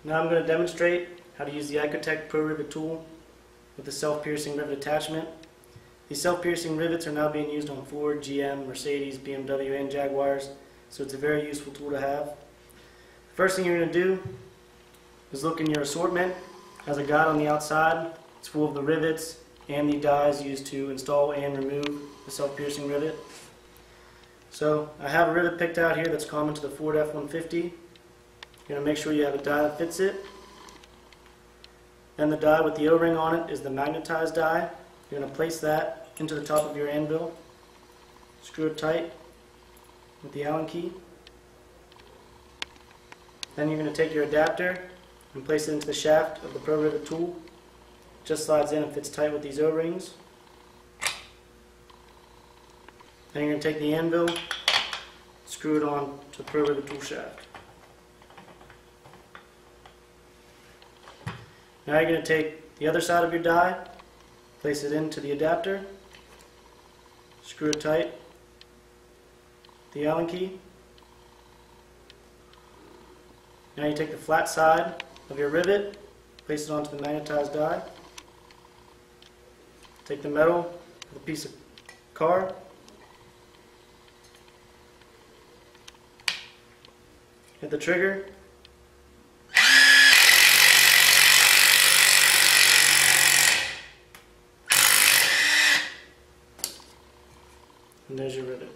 Now I'm going to demonstrate how to use the IkotecUSA Pro Rivet Tool with the self-piercing rivet attachment. These self-piercing rivets are now being used on Ford, GM, Mercedes, BMW, and Jaguars, so it's a very useful tool to have. The first thing you're going to do is look in your assortment. It has a guide on the outside. It's full of the rivets and the dies used to install and remove the self-piercing rivet. So I have a rivet picked out here that's common to the Ford F-150. You're going to make sure you have a die that fits it. Then the die with the O-ring on it is the magnetized die. You're going to place that into the top of your anvil. Screw it tight with the Allen key. Then you're going to take your adapter and place it into the shaft of the Pro Rivet tool. It just slides in and fits tight with these O-rings. Then you're going to take the anvil, screw it on to the Pro Rivet tool shaft. Now you're going to take the other side of your die, place it into the adapter, screw it tight, the Allen key. Now you take the flat side of your rivet, place it onto the magnetized die, take the metal with a piece of car, hit the trigger, and there's your rivet.